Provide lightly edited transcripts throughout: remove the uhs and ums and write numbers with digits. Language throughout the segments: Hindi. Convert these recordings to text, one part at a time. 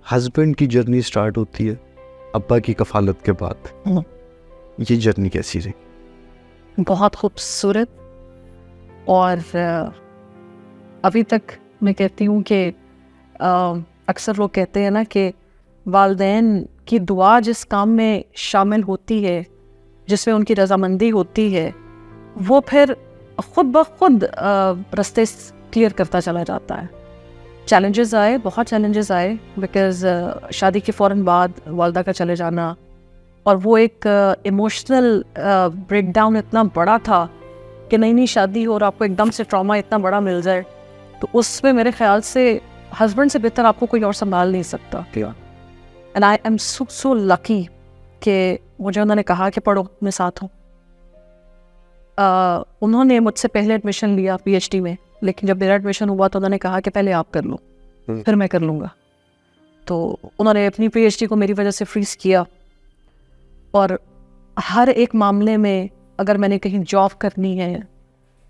हस्बैंड की जर्नी स्टार्ट होती है अब्बा की कफालत के बाद, ये जर्नी कैसी रही? बहुत खूबसूरत। और अभी तक मैं कहती हूँ कि अक्सर लोग कहते हैं ना कि वालिदैन की दुआ जिस काम में शामिल होती है, जिसमें उनकी रजामंदी होती है, वो फिर खुद ब खुद रास्ते क्लियर करता चला जाता है। चैलेंजेस आए, बहुत चैलेंजेस आए, बिकॉज़ शादी के फ़ौरन बाद वालदा का चले जाना, और वो एक इमोशनल ब्रेकडाउन इतना बड़ा था कि नई नई शादी हो और आपको एकदम से ट्रॉमा इतना बड़ा मिल जाए, तो उसमें मेरे ख्याल से हस्बैंड से बेहतर आपको कोई और संभाल नहीं सकता। And I am so lucky कि मुझे उन्होंने कहा कि पढ़ो, मैं साथ हूँ। उन्होंने मुझसे पहले एडमिशन लिया PhD में, लेकिन जब मेरा एडमिशन हुआ तो उन्होंने कहा कि पहले आप कर लो, फिर मैं कर लूँगा। तो उन्होंने अपनी PhD को मेरी वजह से फ्रीज किया। और हर एक मामले में अगर मैंने कहीं जॉब करनी है,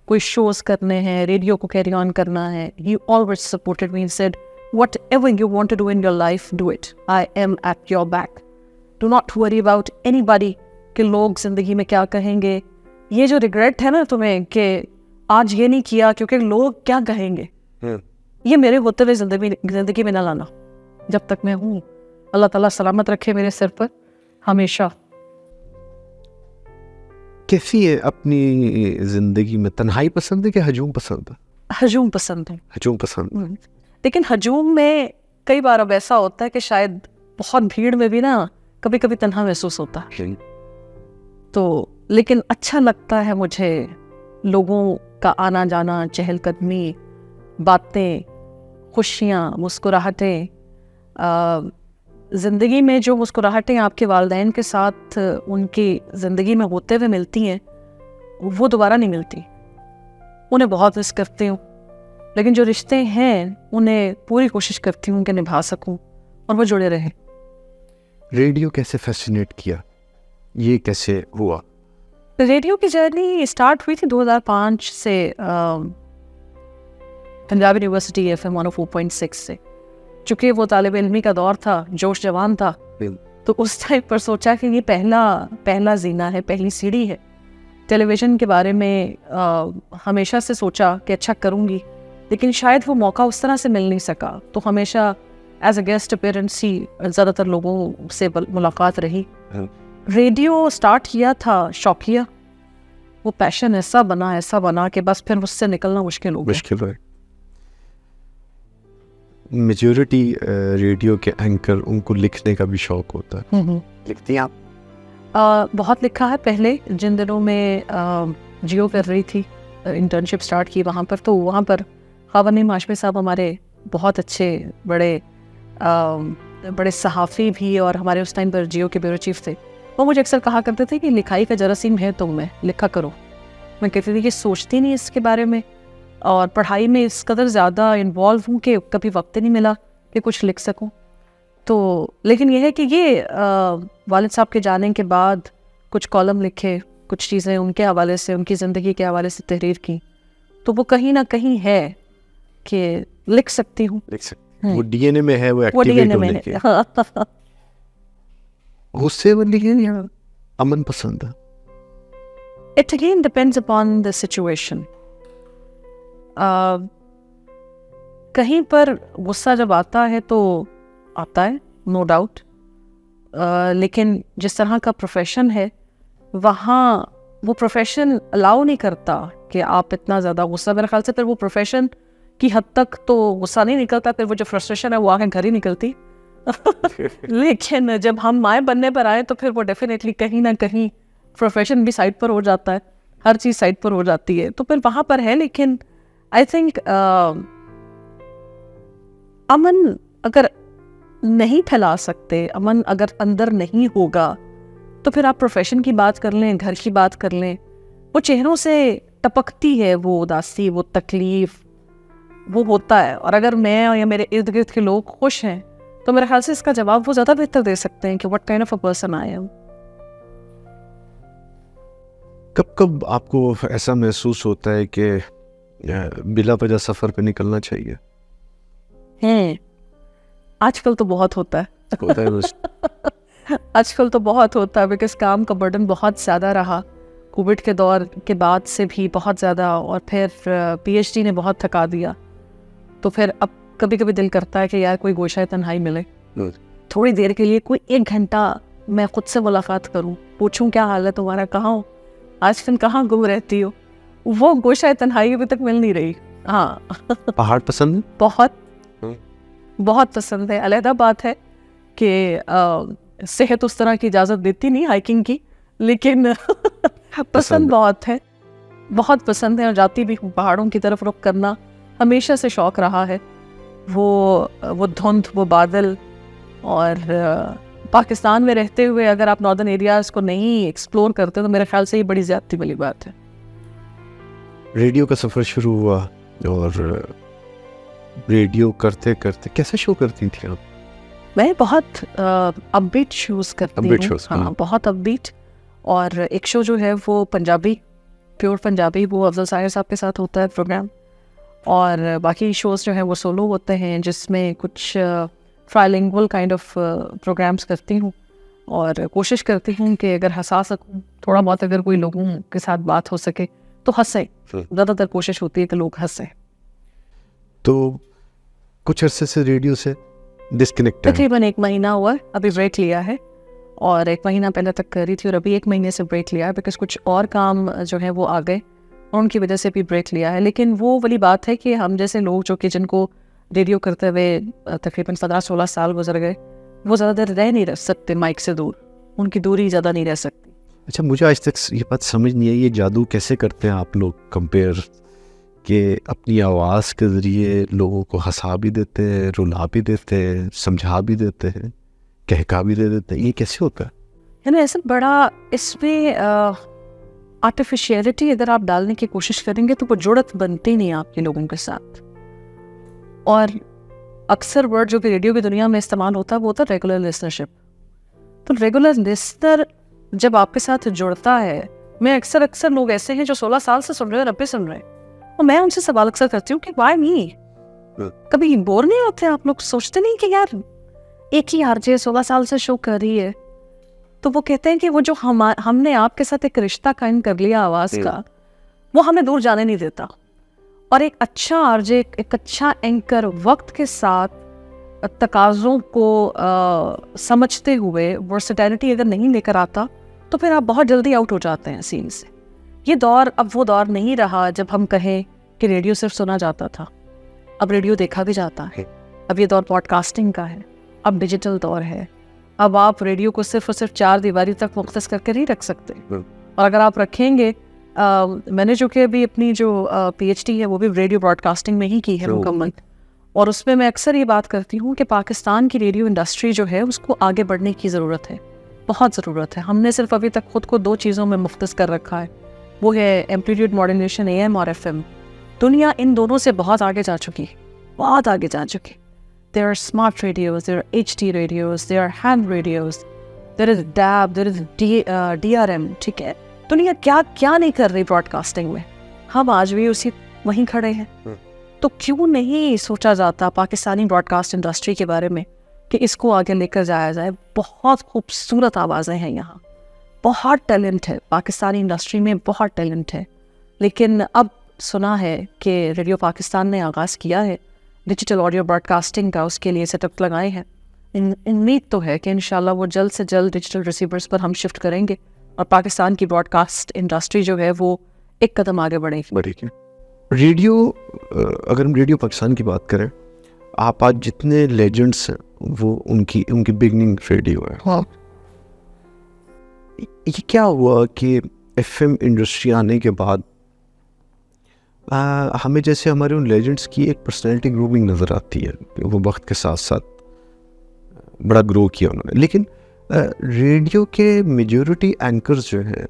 कोई शोज़ करने हैं, रेडियो को कैरी ऑन करना है, ही always supported me and said whatever you want to do in your life, do it. I am at your back. Do not worry about anybody कि लोग ज़िंदगी में क्या कहेंगे। ये जो रिग्रेट है ना तुम्हें कि आज ये नहीं किया क्योंकि लोग क्या कहेंगे, ये मेरे होते हुए ज़िंदगी में ना लाना। जब तक मैं हूँ, अल्लाह ताला सलामत रखे मेरे सिर पर हमेशा। कैसी है अपनी ज़िंदगी में? तन्हाई पसंद है कि हजूम पसंद है? हजूम पसंद है। हजूम पसंद। लेकिन हजूम में कई बार अब ऐसा होता है कि शायद बहुत भीड़ में भी ना कभी कभी तन्हा महसूस होता है। तो लेकिन अच्छा लगता है मुझे लोगों का आना जाना, चहलकदमी, बातें, खुशियाँ, मुस्कुराहटें। ज़िंदगी में जो मुस्कुराहटें आपके वालिदैन के साथ उनकी ज़िंदगी में होते हुए मिलती हैं, वो दोबारा नहीं मिलती। उन्हें बहुत मिस करती हूँ, लेकिन जो रिश्ते हैं उन्हें पूरी कोशिश करती हूँ कि निभा सकूँ और वो जुड़े रहें। रेडियो कैसे फैसिनेट किया, ये कैसे हुआ? रेडियो की जर्नी स्टार्ट हुई थी 2005 से, पंजाब यूनिवर्सिटी FM 104.6 से। चूँकि वो तालिब इल्मी का दौर था, जोश जवान था, तो उस टाइम पर सोचा कि ये पहला जीना है, पहली सीढ़ी है। टेलीविज़न के बारे में हमेशा से सोचा कि अच्छा करूँगी, लेकिन शायद वो मौका उस तरह से मिल नहीं सका। तो हमेशा एज अ गेस्ट अपीयरेंस ही ज़्यादातर लोगों से मुलाकात रही। रेडियो स्टार्ट किया था शौकिया, वो पैशन ऐसा बना कि बस फिर उससे निकलना मुश्किल हो गया। मेजॉरिटी रेडियो के एंकर, उनको लिखने का भी शौक होता है। लिखती हैं आप? बहुत लिखा है पहले, जिन दिनों में जियो कर रही थी, इंटर्नशिप स्टार्ट की वहाँ पर, तो वहाँ पर ख़वानी माशमी साहब हमारे बहुत अच्छे बड़े सहाफ़ी भी, और हमारे उस टाइम पर जियो के ब्यूरो चीफ थे। वो मुझे अक्सर कहा करते थे कि लिखाई का जरासीम है तुम में, लिखा करो। मैं कहती थी कि सोचती नहीं इसके बारे में, और पढ़ाई में इस कदर ज़्यादा इन्वॉल्व हूँ कि कभी वक्त नहीं मिला कि कुछ लिख सकूँ। तो लेकिन यह है कि ये वालिद साहब के जाने के बाद कुछ कॉलम लिखे, कुछ चीज़ें उनके हवाले से, उनकी ज़िंदगी के हवाले से तहरीर की, तो वो कहीं ना कहीं है कि लिख सकती हूँ। वो DNA में है, वो एक्टिवेट होने के। गुस्से वाली है या अमन पसंद है? It again depends upon the situation. कहीं पर गुस्सा जब आता है तो आता है, नो डाउट, लेकिन जिस तरह का प्रोफेशन है वहाँ वो प्रोफेशन अलाउ नहीं करता कि आप इतना ज़्यादा गुस्सा, मेरे ख्याल से फिर वो प्रोफेशन की हद तक तो गुस्सा नहीं निकलता, फिर वो जो फ्रस्ट्रेशन है वो आगे घर ही निकलती। लेकिन जब हम माए बनने पर आए तो फिर वो डेफिनेटली कहीं ना कहीं प्रोफेशन भी साइड पर हो जाता है, हर चीज़ साइड पर हो जाती है, तो फिर वहाँ पर है। लेकिन आई थिंक अमन अगर नहीं फैला सकते, अमन अगर अंदर नहीं होगा, तो फिर आप प्रोफेशन की बात कर लें, घर की बात कर लें, वो चेहरों से टपकती है, वो उदासी, वो तकलीफ, वो होता है। और अगर मैं या मेरे इर्द गिर्द के लोग खुश हैं तो मेरे ख्याल से इसका जवाब वो ज़्यादा बेहतर दे सकते हैं कि what kind of a person I am. कब कब आपको ऐसा महसूस होता है कि बिला वजह सफ़र पे निकलना चाहिए? आजकल तो बहुत होता है होता है बस। आजकल तो बहुत होता है, बिकॉज काम का बर्डन बहुत ज़्यादा रहा कोविड के दौर के बाद से भी बहुत ज़्यादा, और फिर पीएचडी ने बहुत थका दिया। तो फिर अब कभी कभी दिल करता है कि यार कोई गोशा तन्हाई मिले, थोड़ी देर के लिए, कोई 1 घंटा मैं खुद से मुलाकात करूं, पूछूं क्या हाल है तुम्हारा, कहाँ हो आजकल, कहाँ गुम रहती हो। वो गोशा तन्हाई अभी तक मिल नहीं रही। हाँ पहाड़ पसंद है? बहुत बहुत पसंद है। अलहदा बात है कि सेहत उस तरह की इजाज़त देती नहीं हाइकिंग की, लेकिन पसंद बहुत है, बहुत पसंद है। और जाती भी हूँ, पहाड़ों की तरफ रुख करना हमेशा से शौक़ रहा है। वो धुंध, वो बादल, और पाकिस्तान में रहते हुए अगर आप नॉर्दर्न एरियाज़ को नहीं एक्सप्लोर करते तो मेरे ख्याल से ये बड़ी ज़्यादती वाली बात है। रेडियो का सफ़र शुरू हुआ, और रेडियो करते करते कैसा शो करती थी आप? मैं बहुत अपबीट शोज़ करती हूँ। हाँ, बहुत अपबीट। और एक शो जो है वो पंजाबी, प्योर पंजाबी, वो अफजल साहिर साहब के साथ होता है प्रोग्राम। और बाकी शोज़ जो हैं वो सोलो होते हैं, जिसमें कुछ ट्राइलिंगुअल काइंड ऑफ प्रोग्राम्स करती हूँ। और कोशिश करती हूँ कि अगर हंसा सकूँ थोड़ा बहुत, अगर कोई लोगों के साथ बात हो सके तो हंसे। ज़्यादातर कोशिश होती है कि लोग हंसे। तो कुछ अरसे से रेडियो से डिस्कनेक्ट है? तकरीबन 1 महीना हुआ, अभी ब्रेक लिया है। और 1 महीना पहले तक कर रही थी, और अभी 1 महीने से ब्रेक लिया है, बिकॉज कुछ और काम जो है वो आ गए, और उनकी वजह से भी ब्रेक लिया है। लेकिन वो वाली बात है कि हम जैसे लोग जो कि जिनको रेडियो करते हुए तकरीबन 15-16 साल गुजर गए, वो ज़्यादा देर रह नहीं सकते माइक से दूर, उनकी दूरी ज़्यादा नहीं रह सकती। अच्छा, मुझे आज तक ये बात समझ नहीं आई, ये जादू कैसे करते हैं आप लोग कंपेयर, कि अपनी आवाज़ के ज़रिए लोगों को हंसा भी देते हैं, रुला भी देते हैं, समझा भी देते हैं, कहका भी दे देते हैं, ये कैसे होता है? यानी ऐसा बड़ा इसमें आर्टिफिशियलिटी अगर आप डालने की कोशिश करेंगे तो वो जुड़त बनती नहीं आपके लोगों के साथ। और अक्सर वर्ड जो कि रेडियो की दुनिया में इस्तेमाल होता है वो होता है रेगुलर लिसनरशिप। तो रेगुलर लिसनर जब आपके साथ जुड़ता है, मैं अक्सर लोग ऐसे हैं जो 16 साल से सुन रहे हैं और अब भी सुन रहे हैं, और मैं उनसे सवाल अक्सर करती हूँ कि वाई मी, कभी बोर नहीं होते आप लोग? सोचते नहीं कि यार एक ही आरजे 16 साल से शो कर रही है? तो वो कहते हैं कि वो जो हमने आपके साथ एक रिश्ता कायम कर लिया आवाज़ का, वो हमें दूर जाने नहीं देता। और एक अच्छा आरजे, एक अच्छा एंकर वक्त के साथ तकाज़ों को समझते हुए वर्सेटैलिटी अगर नहीं लेकर आता तो फिर आप बहुत जल्दी आउट हो जाते हैं सीन से। ये दौर अब वो दौर नहीं रहा जब हम कहें कि रेडियो सिर्फ सुना जाता था, अब रेडियो देखा भी जाता है। अब ये दौर पॉडकास्टिंग का है, अब डिजिटल दौर है। अब आप रेडियो को सिर्फ और सिर्फ 4 दीवारी तक मुख्तस करके नहीं रख सकते। और अगर आप रखेंगे, मैंने जो कि अभी अपनी जो पीएचडी है वो भी रेडियो ब्रॉडकास्टिंग में ही की है मुकम्मल, और उसमें मैं अक्सर ये बात करती हूँ कि पाकिस्तान की रेडियो इंडस्ट्री जो है उसको आगे बढ़ने की ज़रूरत है, बहुत ज़रूरत है। हमने सिर्फ अभी तक खुद को 2 चीज़ों में मुख्तस कर रखा है, वो है एम्पलीट्यूड मॉड्यूलेशन AM और FM। दुनिया इन दोनों से बहुत आगे जा चुकी है, बहुत आगे जा चुकी। There are smart radios, there are HD radios, there are ham radios, there is DAB, there is DRM, ठीक है। दुनिया क्या क्या नहीं कर रही ब्रॉडकास्टिंग में, हम आज भी वहीं खड़े हैं। तो क्यों नहीं सोचा जाता पाकिस्तानी ब्रॉडकास्ट इंडस्ट्री के बारे में कि इसको आगे लेकर जाया जाए? बहुत खूबसूरत आवाज़ें हैं यहाँ, बहुत टैलेंट है पाकिस्तानी इंडस्ट्री में, बहुत टैलेंट है। लेकिन अब सुना है कि रेडियो पाकिस्तान ने आगाज़ किया है डिजिटल ऑडियो ब्रॉडकास्टिंग का, उसके लिए सेटअप लगाए हैं। उम्मीद तो है कि इंशाल्लाह वो जल्द से जल्द डिजिटल रिसीवर्स पर हम शिफ्ट करेंगे और पाकिस्तान की ब्रॉडकास्ट इंडस्ट्री जो है वो एक कदम आगे बढ़ेगी। रेडियो, अगर हम रेडियो पाकिस्तान की बात करें, आप आज जितने लेजेंड्स हैं वो उनकी बिगनिंग रेडियो है। हाँ। ये क्या हुआ कि FM इंडस्ट्री आने के बाद हमें जैसे हमारे उन लेजेंड्स की एक पर्सनैलिटी ग्रूमिंग नज़र आती है, वो वक्त के साथ साथ बड़ा ग्रो किया उन्होंने, लेकिन रेडियो के मेजॉरिटी एंकर्स जो हैं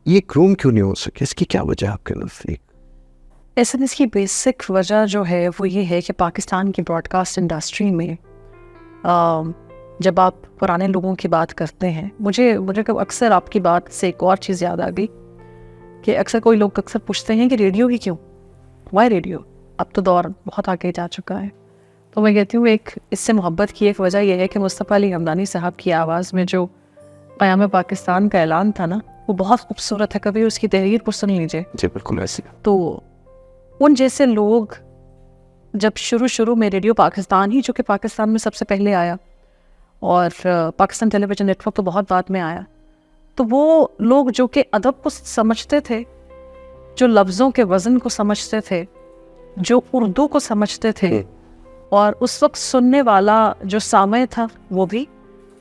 ये ग्रूम क्यों नहीं हो सके? इसकी क्या वजह है आपके नज़दीक? ऐसा इसकी बेसिक वजह जो है वो ये है कि पाकिस्तान की ब्रॉडकास्ट इंडस्ट्री में जब आप पुराने लोगों की बात करते हैं, मुझे अक्सर आपकी बात से एक और चीज़ याद आ गई कि अक्सर कोई लोग पूछते हैं कि रेडियो ही क्यों, वाई रेडियो? अब तो दौर बहुत आगे जा चुका है। तो मैं कहती हूँ एक इससे मोहब्बत की एक वजह यह है कि मुस्तफ़ा अली हमदानी साहब की आवाज़ में जो क़याम पाकिस्तान का ऐलान था ना, वो बहुत खूबसूरत है। कभी उसकी तहरीर को सुन लीजिए। जी बिल्कुल ऐसे। तो उन जैसे लोग जब शुरू में रेडियो पाकिस्तान ही, जो कि पाकिस्तान में सबसे पहले आया, और पाकिस्तान टेलीविज़न नेटवर्क तो बहुत बाद में आया, तो वो लोग जो कि अदब को समझते थे, जो लफ्ज़ों के वज़न को समझते थे, जो उर्दू को समझते थे, और उस वक्त सुनने वाला जो सामय था वो भी,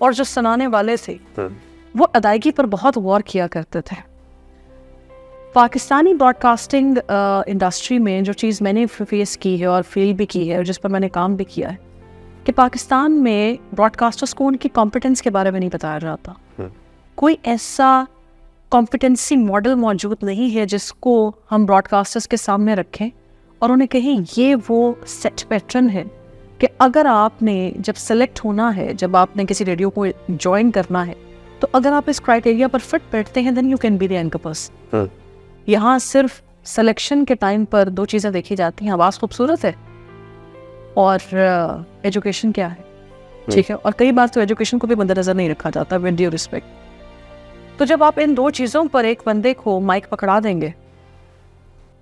और जो सुनाने वाले थे वो अदायगी पर बहुत गौर किया करते थे। पाकिस्तानी ब्रॉडकास्टिंग इंडस्ट्री में जो चीज़ मैंने फेस की है और फील भी की है और जिस पर मैंने काम भी किया है कि पाकिस्तान में ब्रॉडकास्टर्स को उनकी कॉम्पिटेंस के बारे में नहीं बताया जाता। कोई ऐसा कॉम्पिटेंसी मॉडल मौजूद नहीं है जिसको हम ब्रॉडकास्टर्स के सामने रखें और उन्हें कहें ये वो सेट पैटर्न है कि अगर आपने जब सेलेक्ट होना है, जब आपने किसी रेडियो को ज्वाइन करना है, तो अगर आप इस क्राइटेरिया पर फिट बैठते हैं then you can be the anchor person. यहाँ सिर्फ सिलेक्शन के टाइम पर दो चीज़ें देखी जाती हैं, आवाज़ खूबसूरत है और एजुकेशन क्या है, ठीक है। और कई बार तो एजुकेशन को भी मद्देनजर नहीं रखा जाता, विद ड्यू रिस्पेक्ट। तो जब आप इन दो चीज़ों पर एक बंदे को माइक पकड़ा देंगे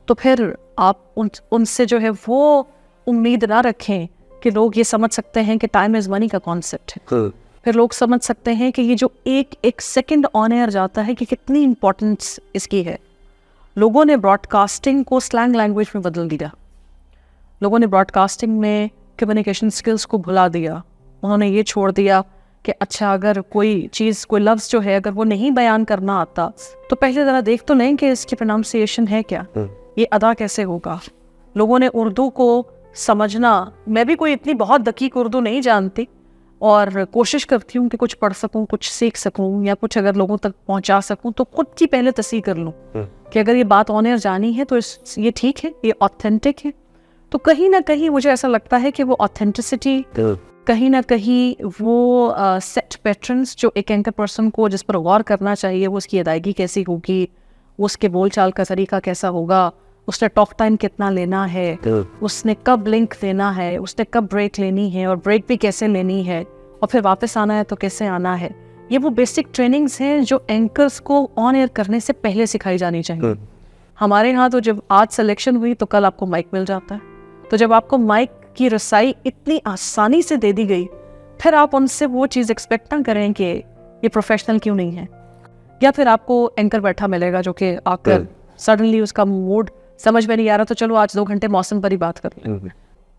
तो फिर आप उनसे जो है वो उम्मीद ना रखें कि लोग ये समझ सकते हैं कि टाइम इज़ मनी का कॉन्सेप्ट है। फिर लोग समझ सकते हैं कि ये जो एक सेकंड ऑन एयर जाता है कि कितनी इम्पोर्टेंस इसकी है। लोगों ने ब्रॉडकास्टिंग को स्लैंग लैंग्वेज में बदल दिया। लोगों ने ब्रॉडकास्टिंग में कम्युनिकेशन स्किल्स को भुला दिया। उन्होंने ये छोड़ दिया कि अच्छा अगर कोई चीज़, कोई लफ्ज़ जो है अगर वो नहीं बयान करना आता तो पहले ज़रा देख तो लें कि इसकी प्रोनाउंसिएशन है क्या, ये अदा कैसे होगा। लोगों ने उर्दू को समझना, मैं भी कोई इतनी बहुत दकीक उर्दू नहीं जानती और कोशिश करती हूँ कि कुछ पढ़ सकूँ, कुछ सीख सकूँ या कुछ अगर लोगों तक पहुँचा सकूँ तो खुद की पहले तस्दीक कर लूँ कि अगर ये बात ऑन एयर जानी है तो ये ठीक है, ये ऑथेंटिक है। तो कहीं ना कहीं मुझे ऐसा लगता है कि वो ऑथेंटिसिटी, कहीं ना कहीं वो सेट पैटर्न्स जो एक एंकर पर्सन को जिस पर गौर करना चाहिए, वो उसकी अदायगी कैसी होगी, उसके बोलचाल का तरीका कैसा होगा, उसने टॉक टाइम कितना लेना है, उसने कब लिंक देना है, उसने कब ब्रेक लेनी है और ब्रेक भी कैसे लेनी है, और फिर वापस आना है तो कैसे आना है। ये वो बेसिक ट्रेनिंग्स हैं जो एंकर्स को ऑन एयर करने से पहले सिखाई जानी चाहिए। हमारे यहाँ तो जब आज सिलेक्शन हुई तो कल आपको माइक मिल जाता है। तो जब आपको माइक की रसाई इतनी आसानी से दे दी गई, फिर आप उनसे वो चीज़ एक्सपेक्ट ना करें कि ये प्रोफेशनल क्यों नहीं है, या फिर आपको एंकर बैठा मिलेगा जो कि आकर सडनली उसका मूड समझ में नहीं आ रहा तो चलो आज 2 घंटे मौसम पर ही बात कर लें।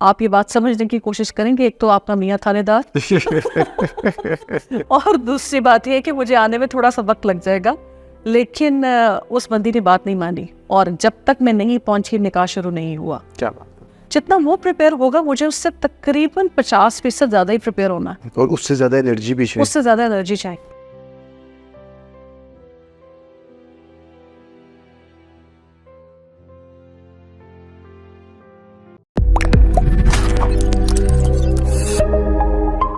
आप ये बात समझने की कोशिश करेंगे, एक तो आपका मियाँ थानेदार और दूसरी बात ये है कि मुझे आने में थोड़ा सा वक्त लग जाएगा, लेकिन उस बंदी ने बात नहीं मानी और जब तक मैं नहीं पहुंची निकाह शुरू नहीं हुआ। क्या बात। जितना वो प्रिपेयर होगा मुझे उससे तकरीबन 50% ज़्यादा ही प्रिपेयर होना है और उससे ज़्यादा एनर्जी भी चाहिए। उससे ज़्यादा एनर्जी चाहिए।